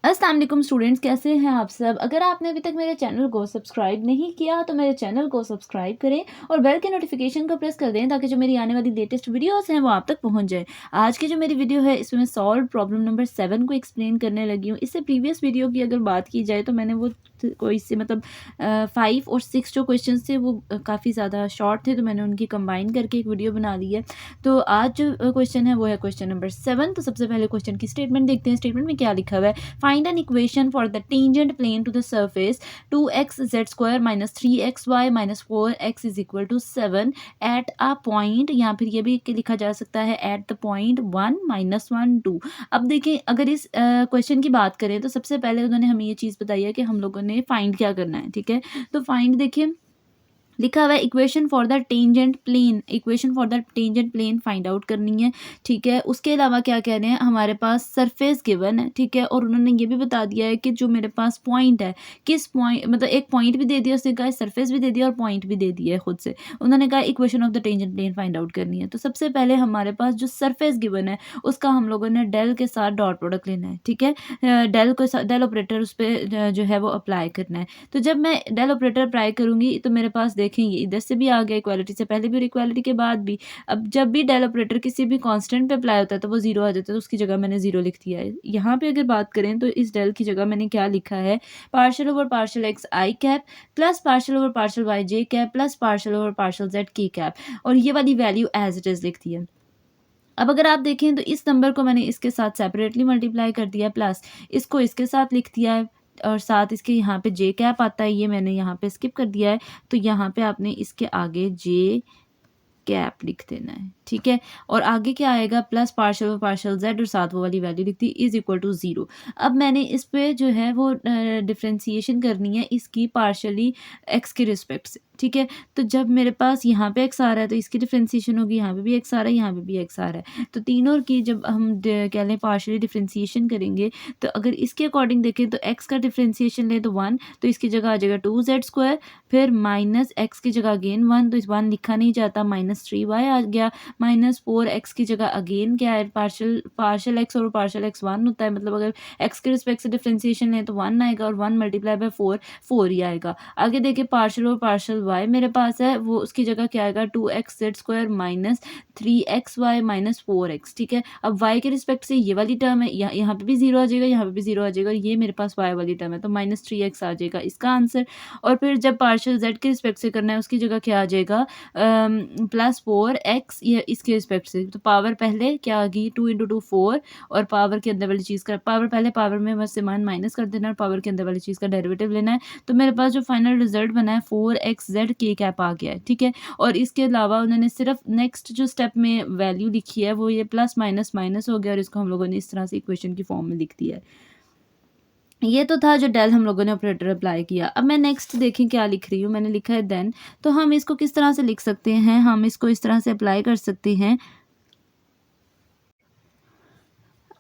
अस्सलाम वालेकुम स्टूडेंट्स, कैसे हैं आप सब। अगर आपने अभी तक मेरे चैनल को सब्सक्राइब नहीं किया तो मेरे चैनल को सब्सक्राइब करें और बेल के नोटिफिकेशन को प्रेस कर दें ताकि जो मेरी आने वाली लेटेस्ट वीडियोस हैं वो आप तक पहुंच जाए। आज की जो मेरी वीडियो है इसमें मैं सॉल्व प्रॉब्लम नंबर 7 को एक्सप्लेन करने लगी हूँ। इससे प्रीवियस वीडियो की अगर बात की जाए तो मैंने वो कोई से मतलब 5 और 6 जो क्वेश्चन थे वो काफ़ी ज़्यादा शॉर्ट थे, तो मैंने उनकी कंबाइन करके एक वीडियो बना ली है। तो आज जो क्वेश्चन है वो है क्वेश्चन नंबर 7। तो सबसे पहले क्वेश्चन की स्टेटमेंट देखते हैं। स्टेटमेंट में क्या लिखा हुआ है। Find an equation for the tangent plane to the surface 2x(z square minus 3xy minus 4x is equal to 7 at a point, या फिर ये भी लिखा जा सकता है at the point 1 minus 1 2। अब देखिए, अगर इस क्वेश्चन की बात करें तो सबसे पहले उन्होंने हमें ये चीज़ बताई है कि हम लोगों ने फाइंड क्या करना है। ठीक है, तो फाइंड देखिए लिखा हुआ है equation for the tangent plane. Equation for the tangent plane find out करनी है। ठीक है, उसके अलावा क्या कह रहे हैं, हमारे पास सरफेस गिवन है। ठीक है, और उन्होंने ये भी बता दिया है कि जो मेरे पास पॉइंट है, किस पॉइंट मतलब एक पॉइंट भी दे दिया, उसने कहा सरफेस भी दे दिया और पॉइंट भी दे दिया है खुद से। उन्होंने कहा equation of the tangent plane find out करनी है। तो सबसे पहले हमारे पास जो सरफेस गिवन है उसका हम लोगों ने डेल के साथ डॉट प्रोडक्ट लेना है। ठीक है, डेल ऑपरेटर उस पर जो है वो अप्लाई करना है। तो जब मैं डेल ऑपरेटर अप्लाई करूंगी तो मेरे पास देखेंगे इधर से भी आ गया, इक्वालिटी से पहले भी और इक्वालिटी के बाद भी। अब जब भी डेल ऑपरेटर किसी भी कांस्टेंट पे अप्लाई होता है तो वो जीरो आ जाता है, तो उसकी जगह मैंने जीरो लिख दिया है। यहाँ पे अगर बात करें तो इस डेल की जगह मैंने क्या लिखा है, partial over partial x i cap plus partial over partial y j cap plus partial over partial z k cap, और ये वाली वैल्यू एज इट इज लिख दी है। अब अगर आप देखें तो इस नंबर को मैंने इसके साथ सेपरेटली मल्टीप्लाई कर दिया, प्लस इसको इसके साथ लिख दिया है, और साथ इसके यहाँ पे जे कैप आता है, ये मैंने यहाँ पे स्किप कर दिया है। तो यहाँ पे आपने इसके आगे जे कैप लिख देना है। ठीक है, और आगे क्या आएगा, प्लस पार्शियल जेड और साथ वो वाली वैल्यू लिखती इज इक्वल टू 0। अब मैंने इस पे जो है वो डिफ्रेंसिएशन करनी है इसकी पार्शियली एक्स के रिस्पेक्ट से। ठीक है, तो जब मेरे पास यहाँ पे एक्स आ रहा है तो इसकी डिफ्रेंसिएशन होगी, यहाँ पे भी एक्स आ रहा है, यहाँ पे भी एक्स आ रहा है, तो तीनों की जब हम कह लें पार्शियली डिफ्रेंसिएशन करेंगे तो अगर इसके अकॉर्डिंग देखें तो एक्स का डिफ्रेंसिएशन ले तो 1, तो इसकी जगह आ जाएगा 2z², फिर माइनस एक्स की जगह अगेन 1, तो इस 1 लिखा नहीं जाता, -3y आ गया, -4x की जगह अगेन क्या है, पार्शियल एक्स और पार्शियल एक्स 1 होता है, मतलब अगर एक्स के रिस्पेक्ट से डिफ्रेंसिएशन है तो 1 आएगा और 1 मल्टीप्लाई बाय 4 ही आएगा। आगे देखिए पार्शियल और पार्शियल वाई मेरे पास है, वो उसकी जगह क्या आएगा, 2x(z²) minus 3xy minus 4x। ठीक है, अब y के रिस्पेक्ट से ये वाली टर्म है, यहाँ पे भी 0 आ जाएगा, यहाँ पे भी 0 आ जाएगा, और ये मेरे पास y वाली टर्म है, तो -3x आ जाएगा इसका आंसर। और फिर जब पार्शियल z के रिस्पेक्ट से करना है उसकी जगह क्या आ जाएगा, +4x, ये इसके रिस्पेक्ट से, तो पावर पहले क्या आ गई, 2 × 2 4, और पावर के अंदर वाली चीज़ का पावर पहले पावर में बस मान माइनस कर देना और पावर के अंदर वाली चीज़ का डेरिवेटिव लेना है। तो मेरे पास जो फाइनल रिजल्ट बना है 4xz के कैप आ गया है। ठीक है, और इसके अलावा उन्होंने सिर्फ नेक्स्ट जो स्टेप में वैल्यू लिखी है वो ये प्लस माइनस माइनस हो गया, और इसको हम लोगों ने इस तरह से इक्वेशन की फॉर्म में लिख दिया है। ये तो था जो डेल हम लोगों ने ऑपरेटर अप्लाई किया। अब मैं नेक्स्ट देखें क्या लिख रही हूँ, मैंने लिखा है देन। तो हम इसको किस तरह से लिख सकते हैं, हम इसको इस तरह से अप्लाई कर सकते हैं।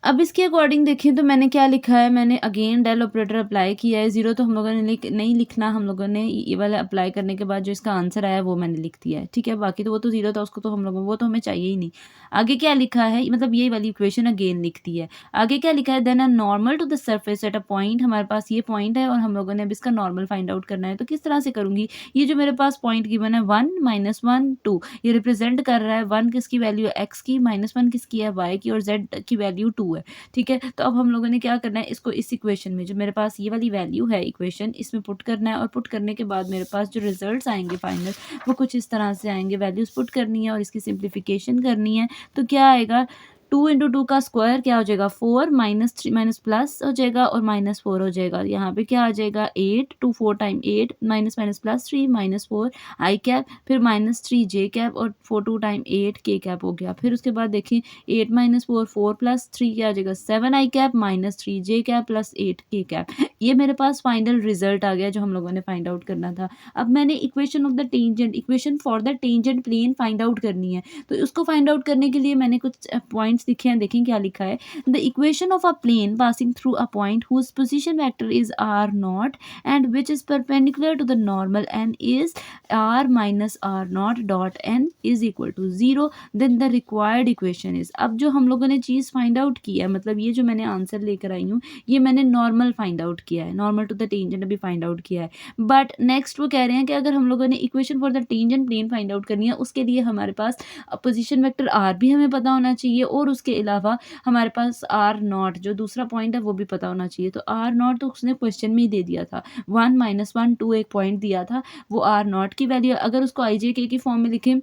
अब इसके अकॉर्डिंग देखें तो मैंने क्या लिखा है, मैंने अगेन डेल ऑपरेटर अप्लाई किया है। 0 तो हम लोगों ने नहीं लिखना, हम लोगों ने ये वाला अप्लाई करने के बाद जो इसका आंसर आया वो मैंने लिख दिया है। ठीक है, बाकी तो वो तो 0 था, उसको तो हम लोगों वो तो हमें चाहिए ही नहीं। आगे क्या लिखा है, मतलब ये वाली इक्वेशन अगेन लिख दी है। आगे क्या लिखा है, then a normal to the surface at a point. हमारे पास ये पॉइंट है और हम लोगों ने अब इसका नॉर्मल फाइंड आउट करना है। तो किस तरह से करूँगी, ये जो मेरे पास पॉइंट गिवन है 1 -1 2, ये रिप्रेजेंट कर रहा है 1 किसकी वैल्यू है, एक्स की, -1 किसकी है, वाई की, और जेड की वैल्यू 2 है। ठीक है, तो अब हम लोगों ने क्या करना है, इसको इस इक्वेशन में जो मेरे पास ये वाली वैल्यू है इक्वेशन, इसमें पुट करना है, और पुट करने के बाद मेरे पास जो रिजल्ट्स आएंगे फाइनल वो कुछ इस तरह से आएंगे। वैल्यूज पुट करनी है और इसकी सिंप्लीफिकेशन करनी है। तो क्या आएगा, 2 × 2 का स्क्वायर क्या हो जाएगा, 4 -3 माइनस प्लस हो जाएगा और -4 हो जाएगा। यहाँ पे क्या आ जाएगा, 8 2 4 टाइम 8 माइनस माइनस +3 -4 आई कैप, फिर -3 जे कैप, और 4 2 टाइम 8 के कैप हो गया। फिर उसके बाद देखिए 8 -4 4 + 3 क्या आ जाएगा, 7 आई कैप -3 जे कैप प्लस 8 के कैप। ये मेरे पास फाइनल रिजल्ट आ गया जो हम लोगों ने फाइंड आउट करना था। अब मैंने equation of the tangent, equation for the tangent plane find out करनी है। तो उसको फाइंड आउट करने के लिए मैंने कुछ पॉइंट्स पॉइंट्स लिखे हैं, देखें क्या लिखा है। The equation of a plane passing through a point whose position vector is r naught and which is perpendicular to the normal n is r minus r naught dot n is equal to 0, then the required equation is. अब जो हम लोगों ने चीज़ find out की है, मतलब ये जो मैंने आंसर लेकर आई हूँ, ये मैंने नॉर्मल फाइंड आउट किया है, नॉर्मल टू द टेंजेंट अभी फाइंड आउट किया है। बट नेक्स्ट वो कह रहे हैं कि अगर हम लोगों ने equation for the tangent plane find out करनी है, उसके लिए हमारे पास पोजीशन वेक्टर आर भी हमें पता होना चाहिए और उसके अलावा हमारे पास आर नॉट जो दूसरा पॉइंट है वो भी पता होना चाहिए। तो आर नॉट तो उसने क्वेश्चन में ही दे दिया था, 1 -1 2 एक पॉइंट दिया था, वो आर नॉट की वैल्यू। अगर उसको आई जे के की फॉर्म में लिखें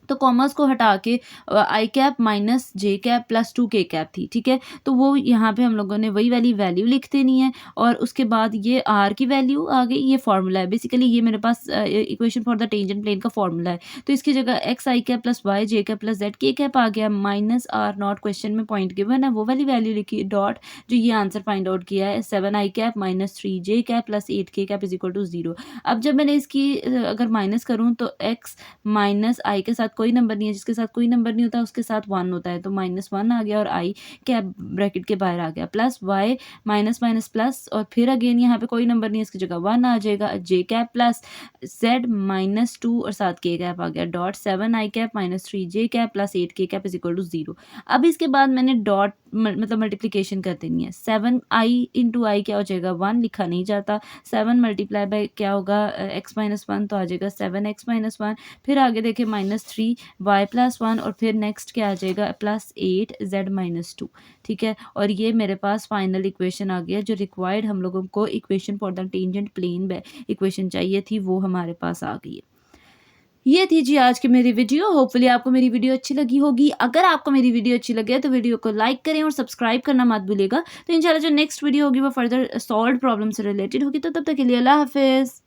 तो कॉमर्स को हटा के आई कैप माइनस जे कैप प्लस 2 के कैप थी, ठीक है। तो वो यहाँ पे हम लोगों ने वही वाली वैल्यू लिख देनी है और उसके बाद ये आर की वैल्यू आ गई, ये फार्मूला है बेसिकली, ये मेरे पास equation for the tangent plane का फार्मूला है। तो इसकी जगह x i cap plus y j cap plus z k cap आ गया, माइनस आर नॉट क्वेश्चन में पॉइंट गिवन है वो वाली वैल्यू लिखी, डॉट जो ये आंसर फाइंड आउट किया है 7 आई कैप माइनस 3 जे कैप प्लस 8 के कैप इज इक्वल टू 0। अब जब मैंने इसकी अगर माइनस करूँ तो एक्स माइनस आई के साथ कोई नंबर नहीं है, जिसके साथ कोई नंबर नहीं होता उसके साथ 1 होता है, तो -1 आ गया और आई कैप ब्रैकेट के बाहर आ गया, plus y minus minus plus और फिर अगेन यहाँ पे कोई नंबर नहीं है, इसकी जगह 1 आ जाएगा, जे कैप प्लस जेड -2 और साथ के कैप आ गया, डॉट 7 आई कैप माइनस 3 जे कैप प्लस 8 के कैप इज इक्वल टू 0। अब इसके बाद मैंने डॉट मतलब मल्टीप्लीकेशन कर देनी है, 7 आई इंटू आई क्या हो जाएगा, 1 लिखा नहीं जाता, 7 मल्टीप्लाई बाई क्या होगा x-1 तो आ जाएगा 7x-1, फिर आगे देखें -3 y+1 और फिर नेक्स्ट क्या आ जाएगा +8 z-2, ठीक है। और ये मेरे पास फाइनल इक्वेशन आ गया, जो रिक्वायर्ड हम लोगों को equation for the tangent plane equation चाहिए थी वो हमारे पास आ गई है। ये थी जी आज की मेरी वीडियो। होपफुली आपको मेरी वीडियो अच्छी लगी होगी। अगर आपको मेरी वीडियो अच्छी लगे तो वीडियो को लाइक करें और सब्सक्राइब करना मत भूलिएगा। तो इंशाल्लाह जो नेक्स्ट वीडियो होगी वो फर्दर सॉल्व्ड प्रॉब्लम से रिलेटेड होगी। तो तब तक के लिए अल्लाह हाफिज़।